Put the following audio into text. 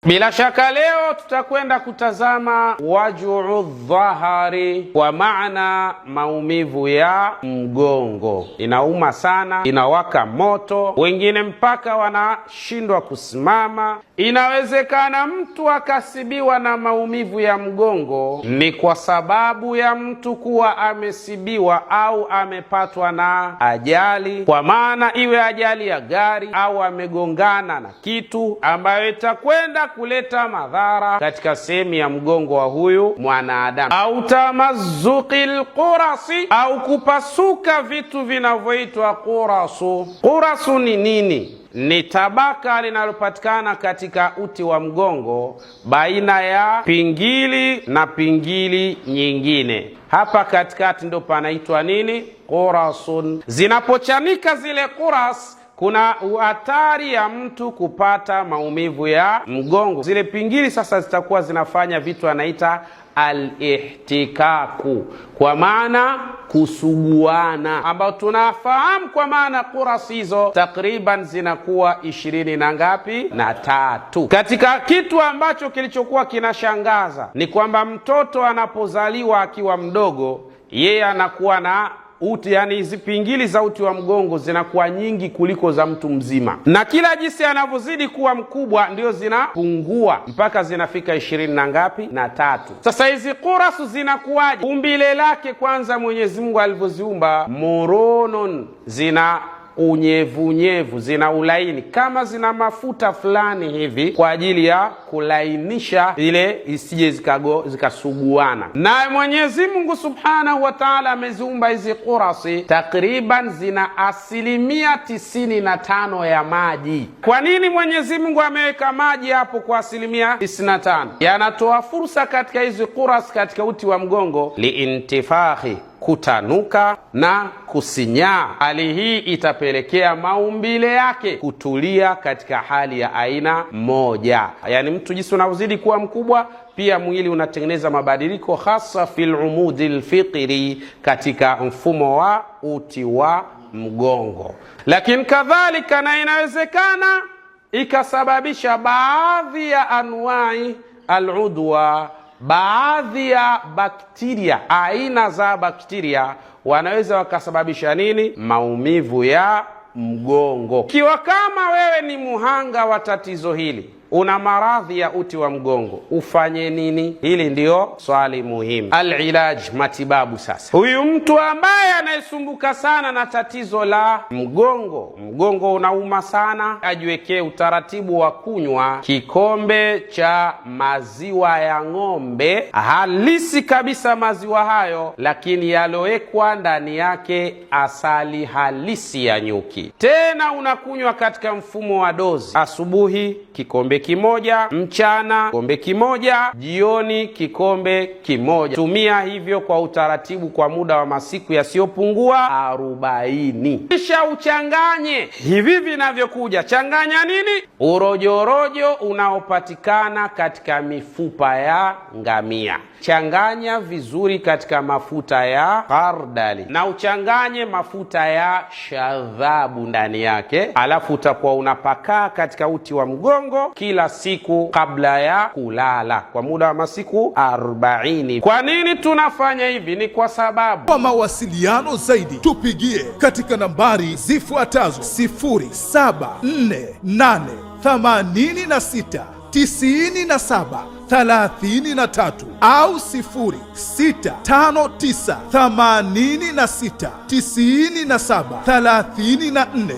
Bila shaka leo tutakwenda kutazama wajuu dhahari, kwa maana maumivu ya mgongo. Inauma sana, inawaka moto, wengine mpaka wanashindwa kusimama. Inawezekana mtu akasibiwa na maumivu ya mgongo ni kwa sababu ya mtu kuwa amesibiwa au amepatwa na ajali, kwa maana iwe ajali ya gari au amegongana na kitu ambayo itakwenda kuleta madhara katika sehemu ya mgongo wa huyu mwanadamu, au tamazuqil qurasi, au kupasuka vitu vinavyoitwa qurasu. Qurasu ni nini? Ni tabaka linalopatikana katika uti wa mgongo baina ya pingili na pingili nyingine. Hapa katikati ndo panaitwa nini? Qurasun. Zinapochanika zile quras, kuna hatari ya mtu kupata maumivu ya mgongo. Zile pingili sasa zitakuwa zinafanya vitu anaita al-ihtikaku, kwa maana kusuguana, ambao tunafahamu kwa maana kurasi hizo takriban zinakuwa 20 na ngapi? Na 3. Katika kitu ambacho kilichokuwa kinashangaza ni kwamba mtoto anapozaliwa akiwa mdogo, yeye anakuwa na uti, yani hizi pingili za uti wa mgongo zinakuwa nyingi kuliko za mtu mzima, na kila jinsi anavyozidi kuwa mkubwa ndio zinapungua mpaka zinafika 20 na ngapi? Na 3. Sasa hizi qurasu zinakuwaje? Umbile lake kwanza, Mwenyezi Mungu alivyoziumba, muronon, zina unyevunyevu, zina ulaini, kama zina mafuta fulani hivi kwa ajili ya kulainisha ile isije zikasuguana. Na Mwenyezi Mungu Subhanahu wa Ta'ala ameziumba hizi qurasi, takriban zina 95% ya maji. Kwa nini Mwenyezi Mungu ameweka maji hapo kwa 95%? Yanatoa fursa katika hizi qurasi, katika uti wa mgongo, liintifahi, kutanuka na kusinyaa. Hali hii itapelekea maumbile yake kutulia katika hali ya aina moja. Yani mtu jinsi unavyozidi kuwa mkubwa, pia mwili unatengeneza mabadiliko, hasa fil umudil fiqri, katika mfumo wa uti wa mgongo. Lakini kadhalika, na inawezekana ikasababisha baadhi ya anwai aludwa, baadhi ya bakteria, aina za bakteria wanaweza wakasababisha nini? Maumivu ya mgongo. Kiwa kama wewe ni muhanga wa tatizo hili, una maradhi ya uti wa mgongo, ufanye nini? Hili ndio swali muhimu. Al-ilaj, matibabu. Sasa huyu mtu ambaye anayesumbuka sana na tatizo la mgongo, mgongo unauma sana, ajiwekee utaratibu wa kunywa kikombe cha maziwa ya ng'ombe halisi kabisa, maziwa hayo lakini yalowekwa ndani yake asali halisi ya nyuki. Tena unakunywa katika mfumo wa dozi: asubuhi kikombe kimoja, mchana kikombe kimoja, jioni kikombe kimoja. Tumia hivyo kwa utaratibu kwa muda wa masiku yasiyopungua 40. Kisha uchanganye hivi vinavyokuja. Changanya nini? Urojorojo unaopatikana katika mifupa ya ngamia. Changanya vizuri katika mafuta ya khardali, na uchanganye mafuta ya shadhabu ndani yake, alafu utakuwa unapakaa katika uti wa mgongo kila siku kabla ya kulala kwa muda wa masiku 40. Kwa nini tunafanya hivi? Ni kwa sababu, kwa mawasiliano zaidi tupigie katika nambari zifuatazo: 0748869733 au 0659869734.